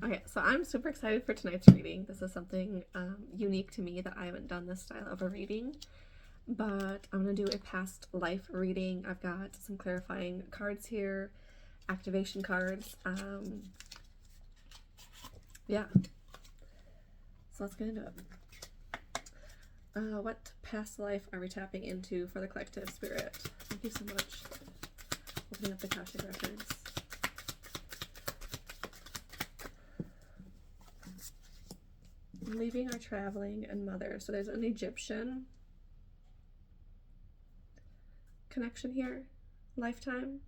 Okay, so I'm super excited for tonight's reading. This is something unique to me that I haven't done this style of a reading, but I'm going to do a past life reading. I've got some clarifying cards here, activation cards. Yeah, so let's get into it. What past life are we tapping into for the collective spirit? Thank you so much. Opening up the Akashic records. Leaving or traveling and mother. So there's an Egyptian connection here. Lifetime.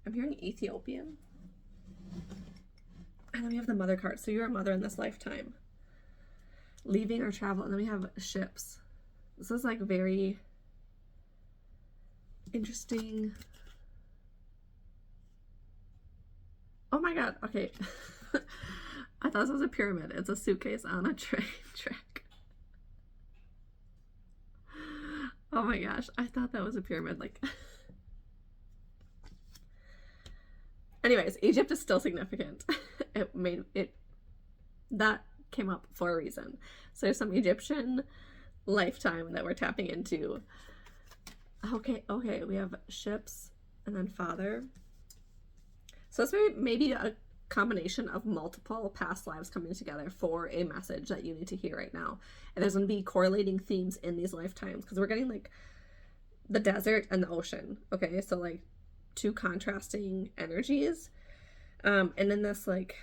I'm hearing Ethiopian. And then we have the mother card. So you're a mother in this lifetime. Leaving or travel. And then we have ships. This is like very interesting. Oh my god. Okay. I thought this was a pyramid. It's a suitcase on a train track. Oh my gosh. I thought that was a pyramid. Like... Anyways, Egypt is still significant. That came up for a reason. So there's some Egyptian lifetime that we're tapping into. Okay, we have ships and then father. So it's maybe a combination of multiple past lives coming together for a message that you need to hear right now. And there's going to be correlating themes in these lifetimes because we're getting like the desert and the ocean. Okay, so like two contrasting energies. And in this, like,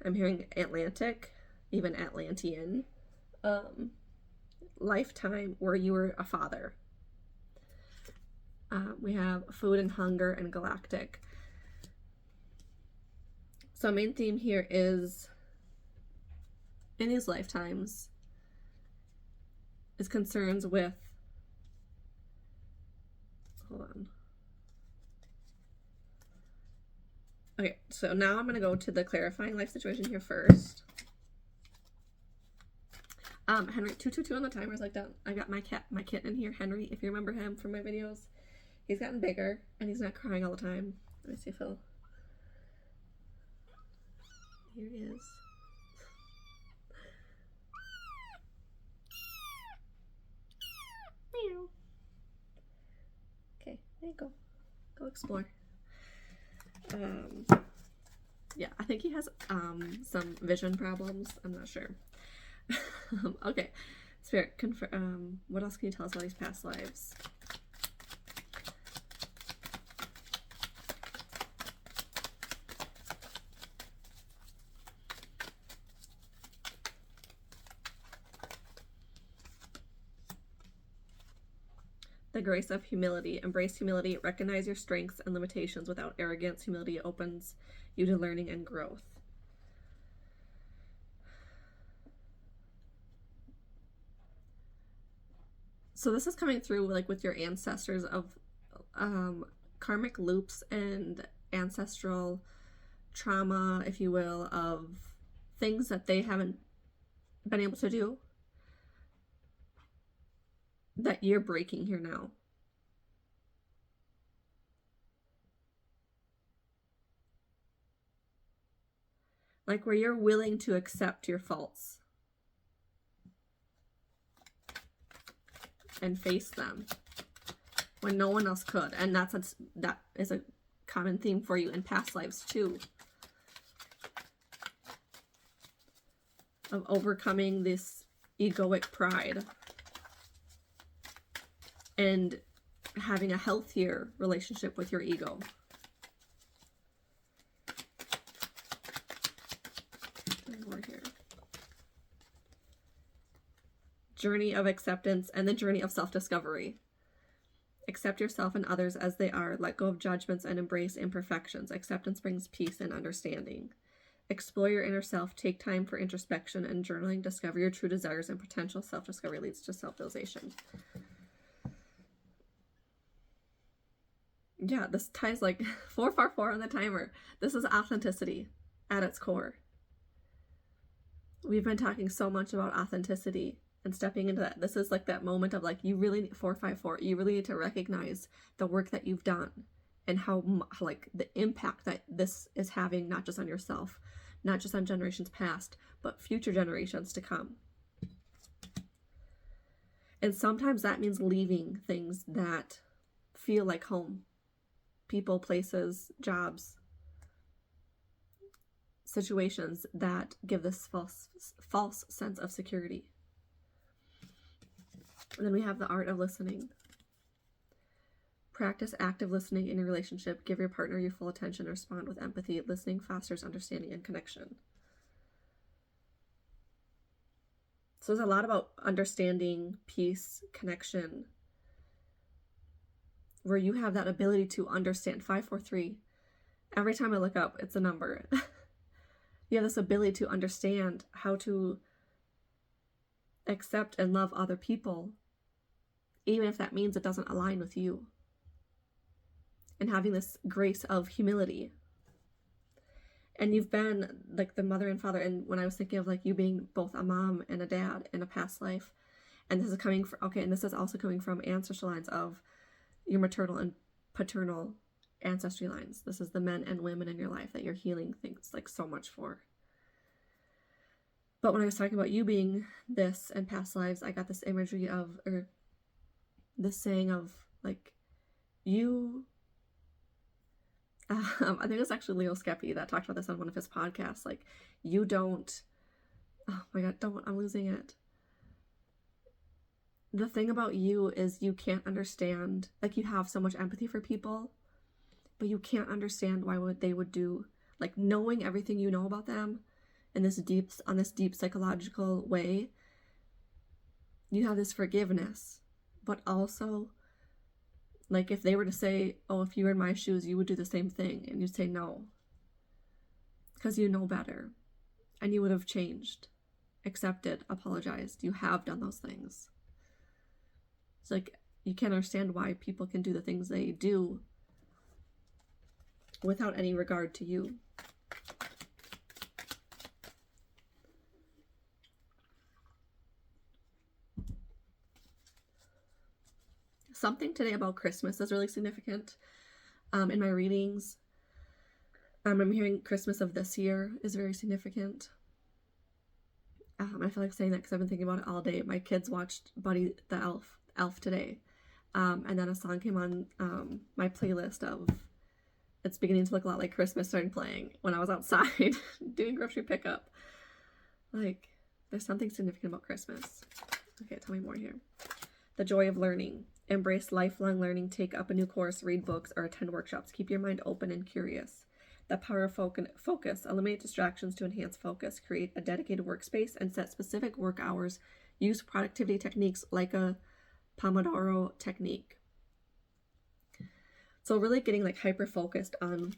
I'm hearing Atlantic, even Atlantean lifetime where you were a father. We have food and hunger and galactic. So main theme here is, in these lifetimes, is concerns with, hold on. Okay, so now I'm going to go to the clarifying life situation here first. Henry, 222 on the timer's like that. I got my kitten in here, Henry, if you remember him from my videos. He's gotten bigger, and he's not crying all the time. Let me see if he'll... Here he is. Meow. Okay, there you go. Go explore. Yeah, I think he has some vision problems. I'm not sure. Okay, Spirit, what else can you tell us about these past lives? The grace of humility. Embrace humility. Recognize your strengths and limitations without arrogance. Humility opens you to learning and growth. So this is coming through like with your ancestors of karmic loops and ancestral trauma, if you will, of things that they haven't been able to do that you're breaking here now. Like where you're willing to accept your faults and face them when no one else could. And that is a common theme for you in past lives too. Of overcoming this egoic pride and having a healthier relationship with your ego. More here. Journey of acceptance and the journey of self-discovery. Accept yourself and others as they are. Let go of judgments and embrace imperfections. Acceptance brings peace and understanding. Explore your inner self. Take time for introspection and journaling. Discover your true desires and potential. Self-discovery leads to self-realization. Yeah, this ties like 444 on the timer. This is authenticity at its core. We've been talking so much about authenticity and stepping into that. This is like that moment of like, you really need 454. You really need to recognize the work that you've done and how like the impact that this is having, not just on yourself, not just on generations past, but future generations to come. And sometimes that means leaving things that feel like home. People, places, jobs, situations that give this false sense of security. And then we have the art of listening. Practice active listening in your relationship. Give your partner your full attention. Respond with empathy. Listening fosters understanding and connection. So there's a lot about understanding, peace, connection, where you have that ability to understand. 543. Every time I look up, it's a number. You have this ability to understand how to accept and love other people, even if that means it doesn't align with you. And having this grace of humility. And you've been like the mother and father. And when I was thinking of like you being both a mom and a dad in a past life, and this is coming from, okay, and this is also coming from ancestral lines of your maternal and paternal ancestry lines. This is the men and women in your life that you're healing things like so much for. But when I was talking about you being this in past lives, I got this imagery of, or this saying of like, you, I think it's actually Leo Skeppy that talked about this on one of his podcasts. Like, you don't, oh my God, I'm losing it. The thing about you is you can't understand, like you have so much empathy for people, but you can't understand why they would do, like knowing everything you know about them in this on this deep psychological way, you have this forgiveness, but also like if they were to say, oh, if you were in my shoes, you would do the same thing. And you'd say no, because you know better and you would have changed, accepted, apologized. You have done those things. It's like, you can't understand why people can do the things they do without any regard to you. Something today about Christmas is really significant. In my readings, I'm hearing Christmas of this year is very significant. I feel like saying that because I've been thinking about it all day. My kids watched Buddy the Elf today. And then a song came on my playlist of It's Beginning to Look a Lot Like Christmas started playing when I was outside doing grocery pickup. Like, there's something significant about Christmas. Okay, tell me more here. The joy of learning. Embrace lifelong learning. Take up a new course, read books, or attend workshops. Keep your mind open and curious. The power of focus. Eliminate distractions to enhance focus. Create a dedicated workspace and set specific work hours. Use productivity techniques like a Pomodoro technique. So really getting like hyper focused on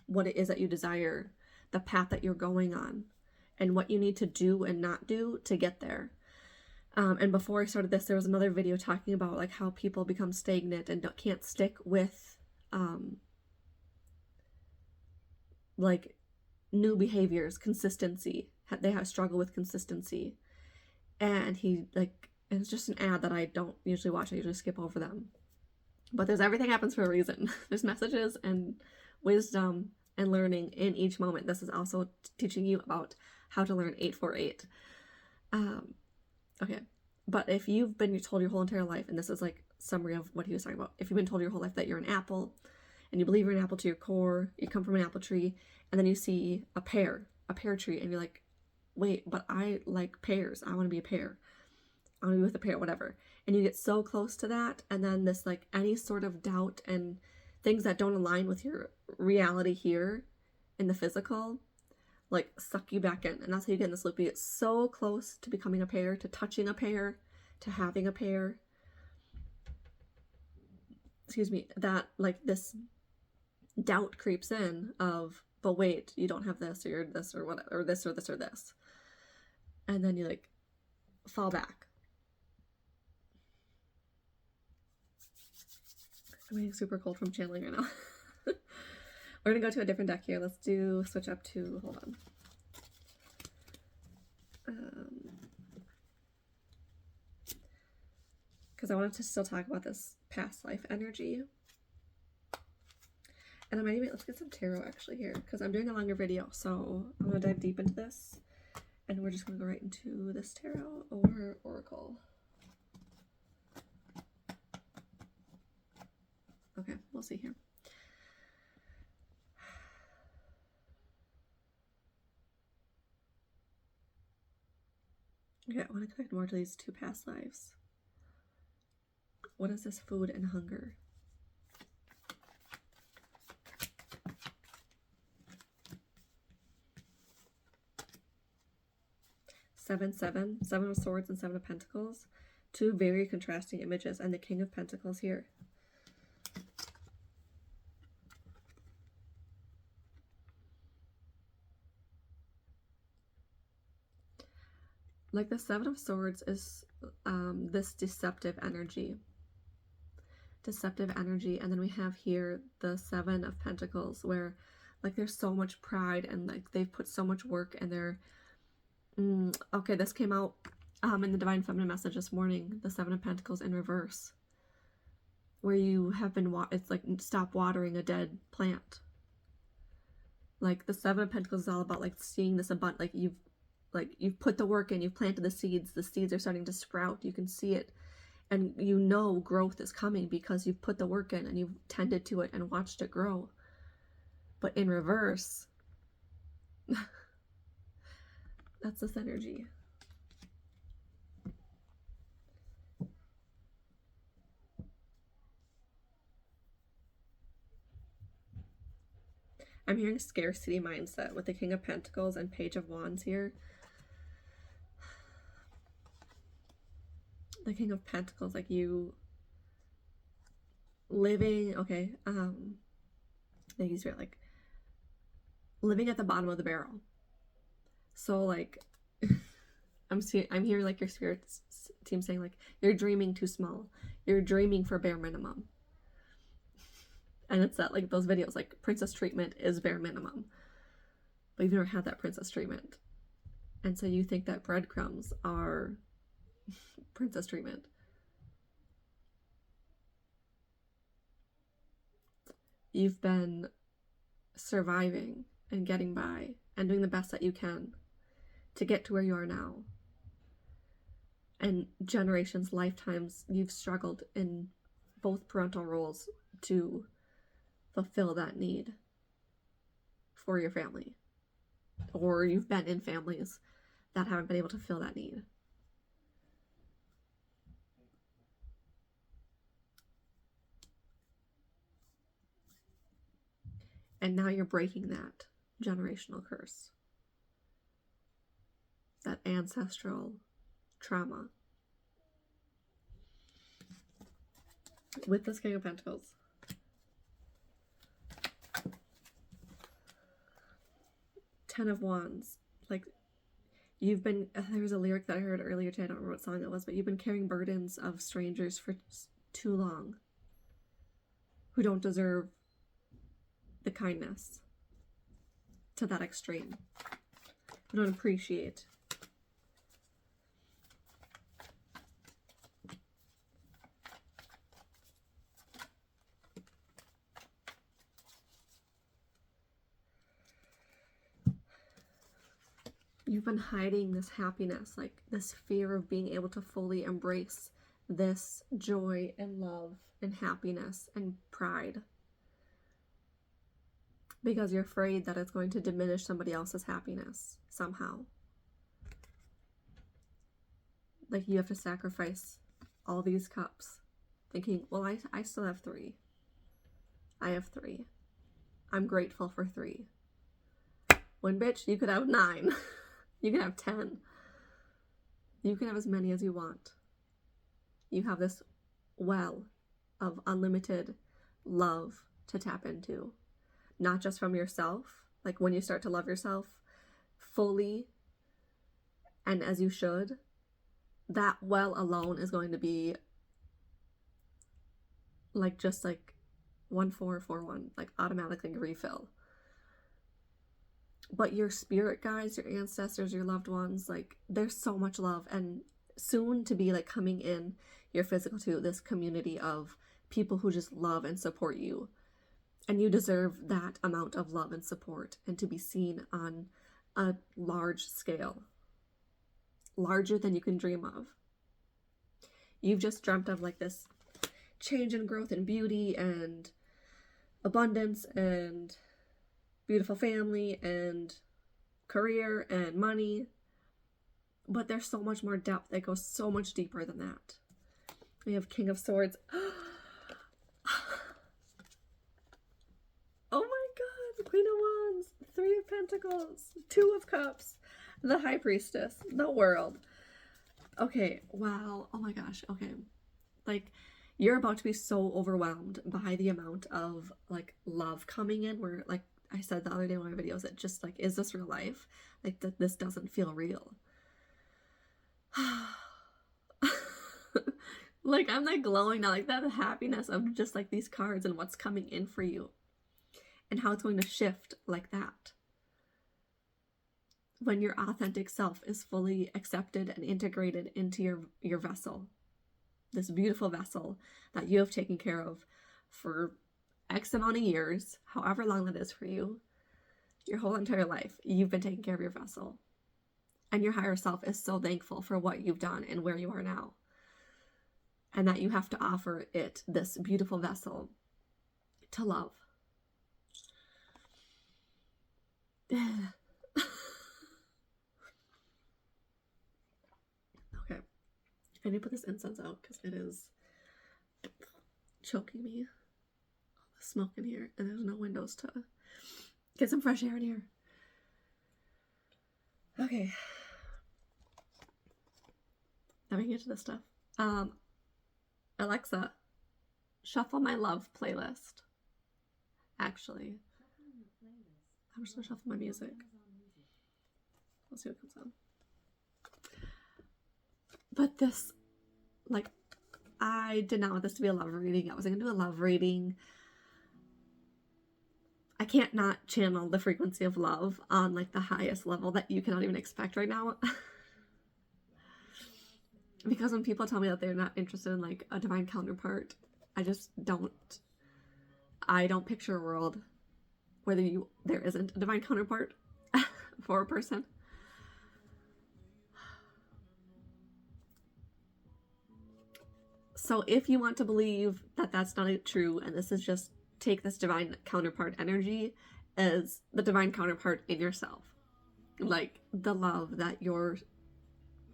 what it is that you desire, the path that you're going on, and what you need to do and not do to get there. And before I started this, there was another video talking about like how people become stagnant and can't stick with like new behaviors, consistency. They have struggle with consistency. And it's just an ad that I don't usually watch. I usually skip over them. But everything happens for a reason. There's messages and wisdom and learning in each moment. This is also teaching you about how to learn 848. Okay, but if you've been told your whole entire life, and this is like summary of what he was talking about, if you've been told your whole life that you're an apple, and you believe you're an apple to your core, you come from an apple tree, and then you see a pear tree, and you're like, wait, but I like pears, I want to be a pear, I want to be with a pear, whatever, and you get so close to that, and then this like any sort of doubt and things that don't align with your reality here in the physical, like suck you back in. And that's how you get in this loop. You get so close to becoming a pear, to touching a pear, to having a pear, that like this doubt creeps in of, but wait, you don't have this, or you're this, or whatever, or this, or this, or this. And then you like fall back. I'm getting super cold from channeling right now. We're going to go to a different deck here. Let's switch up to, hold on. Because I wanted to still talk about this past life energy. And I might even, let's get some tarot actually here, because I'm doing a longer video, so I'm going to dive deep into this. And we're just going to go right into this tarot or oracle. Okay, we'll see here. Okay, I want to connect more to these two past lives. What is this food and hunger? Seven of Swords and Seven of Pentacles. Two very contrasting images, and the King of Pentacles here. Like the Seven of Swords is this deceptive energy. And then we have here the Seven of Pentacles, where like there's so much pride and like they've put so much work in their okay, this came out in the Divine Feminine message this morning, the Seven of Pentacles in reverse, where you have been it's like stop watering a dead plant. Like the Seven of Pentacles is all about like seeing this abundant, like you've put the work in, you've planted the seeds are starting to sprout, you can see it, and you know growth is coming because you've put the work in and you've tended to it and watched it grow. But in reverse, that's this energy. I'm hearing scarcity mindset with the King of Pentacles and Page of Wands here. The King of Pentacles, like you living, okay, these are like living at the bottom of the barrel. So like I'm hearing like your spirit team saying like you're dreaming too small. You're dreaming for bare minimum. And it's that like those videos like princess treatment is bare minimum. But you've never had that princess treatment. And so you think that breadcrumbs are princess treatment. You've been surviving and getting by and doing the best that you can to get to where you are now. And generations, lifetimes, you've struggled in both parental roles to fulfill that need for your family. Or you've been in families that haven't been able to fill that need. And now you're breaking that generational curse. That ancestral trauma. With this King of Pentacles. Ten of Wands. Like, you've been, there was a lyric that I heard earlier today, I don't remember what song it was, but you've been carrying burdens of strangers for too long. Who don't deserve the kindness to that extreme. Who don't appreciate. You've been hiding this happiness, like this fear of being able to fully embrace this joy and love and happiness and pride. Because you're afraid that it's going to diminish somebody else's happiness somehow. Like you have to sacrifice all these cups. Thinking, well, I still have 3. I have 3. I'm grateful for 3. When, bitch, you could have 9. You can have 10. You can have as many as you want. You have this well of unlimited love to tap into. Not just from yourself, like when you start to love yourself fully and as you should, that well alone is going to be like just like 1441, like automatically refill. But your spirit guides, your ancestors, your loved ones, like there's so much love, and soon to be like coming in your physical to this community of people who just love and support you And you deserve that amount of love and support, and to be seen on a large scale, larger than you can dream of. You've just dreamt of like this change and growth and beauty and abundance and beautiful family and career and money. But there's so much more depth that goes so much deeper than that. We have King of Swords. Oh my god, Queen of Wands, Three of Pentacles, Two of Cups, the High Priestess, the World. Okay, wow, oh my gosh, okay. Like, you're about to be so overwhelmed by the amount of, like, love coming in, where, like I said the other day in one of my videos, it just, like, is this real life? Like, this doesn't feel real. Like, I'm, like, glowing now, like, that happiness of just, like, these cards and what's coming in for you. And how it's going to shift like that. When your authentic self is fully accepted and integrated into your vessel. This beautiful vessel that you have taken care of for X amount of years, however long that is for you, your whole entire life, you've been taking care of your vessel. And your higher self is so thankful for what you've done and where you are now. And that you have to offer it, this beautiful vessel, to love. Okay, I need to put this incense out because it is choking me. All the smoke in here, and there's no windows to get some fresh air in here. Okay, now we can get to this stuff. Alexa, shuffle my love playlist. Actually, I'm just gonna shuffle my music. Let's see what comes on. But this, like, I did not want this to be a love reading. I wasn't gonna do a love reading. I can't not channel the frequency of love on, like, the highest level that you cannot even expect right now. Because when people tell me that they're not interested in, like, a divine counterpart, I just don't. I don't picture a world where there isn't a divine counterpart for a person. So if you want to believe that that's not true, and this is just, take this divine counterpart energy as the divine counterpart in yourself. Like, the love that your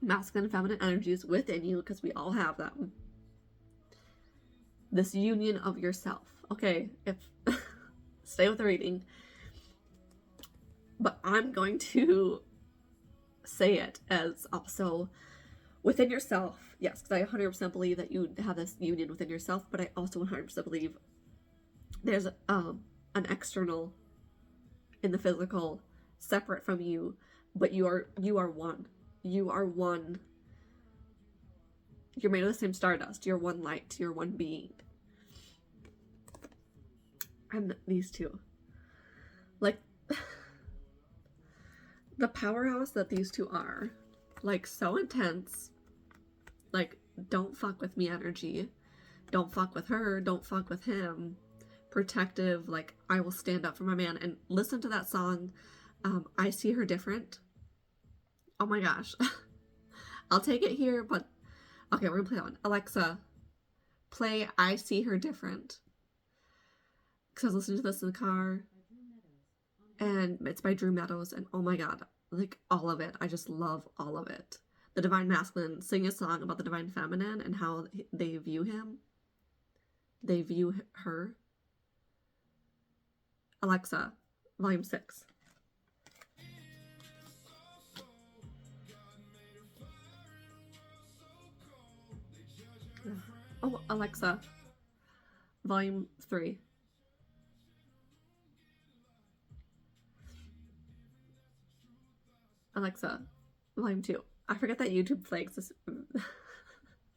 masculine and feminine energies within you, because we all have them. This union of yourself. Okay, if stay with the reading. But I'm going to say it as also within yourself. Yes, because I 100% believe that you have this union within yourself, but I also 100% believe there's an external in the physical separate from you, but you are one. You are one. You're made of the same stardust. You're one light. You're one being. And these two. Like, the powerhouse that these two are. Like, so intense. Like, don't fuck with me energy. Don't fuck with her. Don't fuck with him. Protective. Like, I will stand up for my man. And listen to that song. I See Her Different. Oh my gosh. I'll take it here, but okay, we're gonna play that one. Alexa, play I See Her Different. Because I was listening to this in the car, and it's by Drew Meadows, and oh my god, like, all of it. I just love all of it. The divine masculine sing a song about the divine feminine and how they view him. They view her. Alexa, volume 6. Oh, Alexa, volume 3. Alexa, volume 2. I forget that YouTube flags this.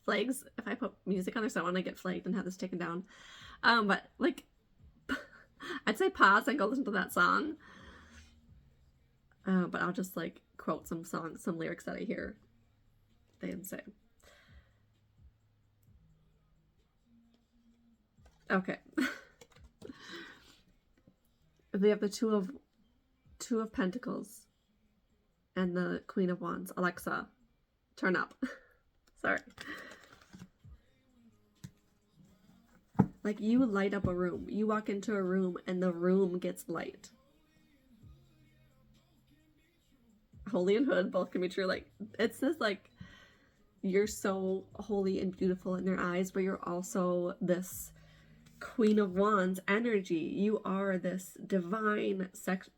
Flags if I put music on there, so I want to get flagged and have this taken down. But, like, I'd say pause and go listen to that song. But I'll just, like, quote some songs, some lyrics that I hear they say. Okay. We have the two of Pentacles and the Queen of Wands. Alexa, turn up. Sorry. Like, you light up a room. You walk into a room and the room gets light. Holy and hood both can be true. Like, it's this, like, you're so holy and beautiful in their eyes, but you're also this Queen of Wands energy. You are this divine,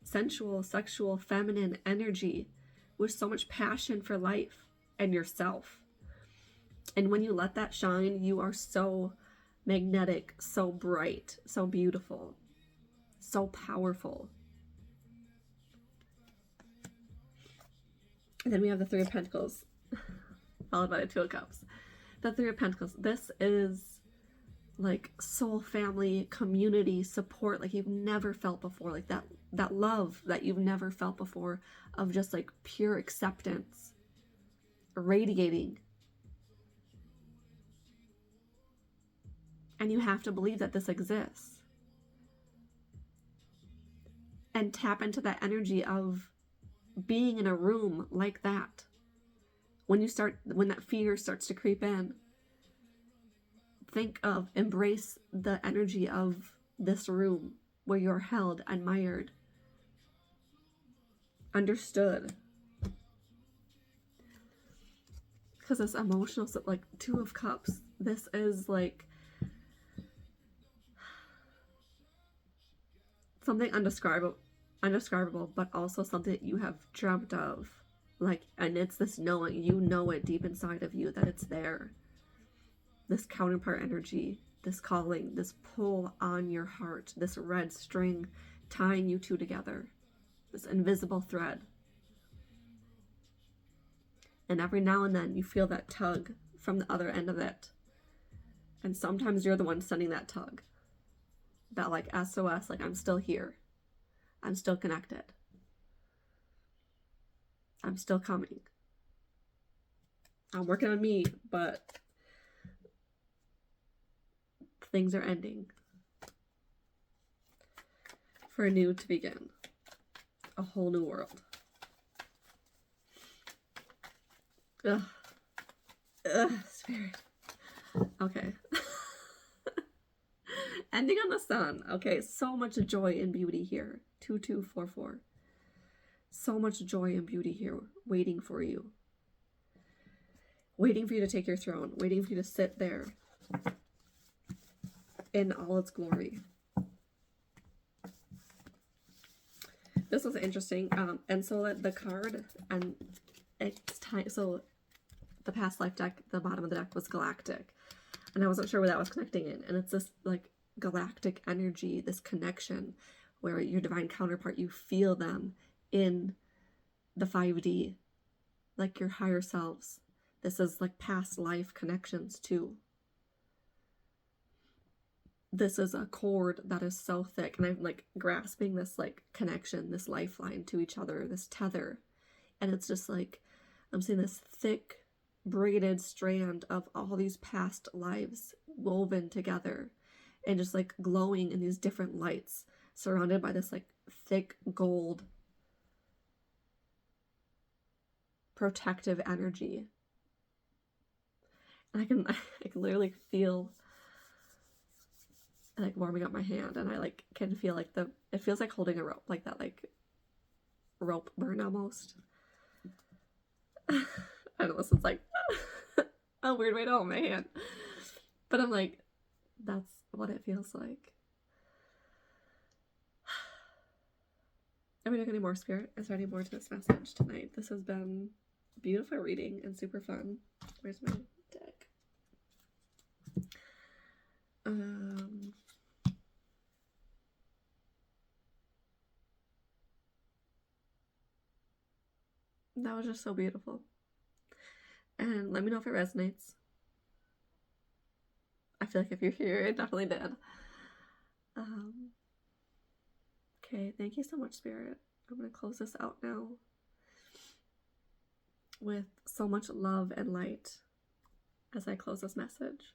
sensual, sexual, feminine energy with so much passion for life and yourself. And when you let that shine, you are so magnetic, so bright, so beautiful, so powerful. And then we have the Three of Pentacles, followed by the Two of Cups. The Three of Pentacles, this is like soul family, community, support like you've never felt before. Like that love that you've never felt before, of just like pure acceptance, radiating. And you have to believe that this exists. And tap into that energy of being in a room like that. When that fear starts to creep in, embrace the energy of this room where you're held, admired, understood. Because this emotional, like Two of Cups, this is like something undescribable, but also something that you have dreamt of. Like, and it's this knowing, you know it deep inside of you that it's there. This counterpart energy, this calling, this pull on your heart, this red string tying you two together, this invisible thread. And every now and then you feel that tug from the other end of it. And sometimes you're the one sending that tug. That like SOS, like, I'm still here. I'm still connected. I'm still coming. I'm working on me, but things are ending. For a new to begin. A whole new world. Ugh. Ugh, Spirit. Okay. Ending on the sun. Okay, so much joy and beauty here. 2244. So much joy and beauty here waiting for you. Waiting for you to take your throne. Waiting for you to sit there in all its glory. This was interesting. And so the card, and it's time. So the past life deck, the bottom of the deck was galactic. And I wasn't sure where that was connecting in. And it's this like galactic energy, this connection where your divine counterpart, you feel them in the 5D, like your higher selves. This is like past life connections too. This is a cord that is so thick, and I'm like grasping this like connection, this lifeline to each other, this tether. And it's just like, I'm seeing this thick braided strand of all these past lives woven together and just like glowing in these different lights, surrounded by this like thick gold protective energy. And I can literally feel like warming up my hand, and I like can feel like it feels like holding a rope, like that like rope burn almost. I don't know, this is like a weird way to hold my hand, but I'm like, that's what it feels like. Are we doing any more, Spirit? Is there any more to this message tonight? This has been beautiful reading and super fun. Where's my deck? That was just so beautiful. And let me know if it resonates. I feel like if you're here, it definitely did. Okay, thank you so much, Spirit. I'm going to close this out now with so much love and light as I close this message.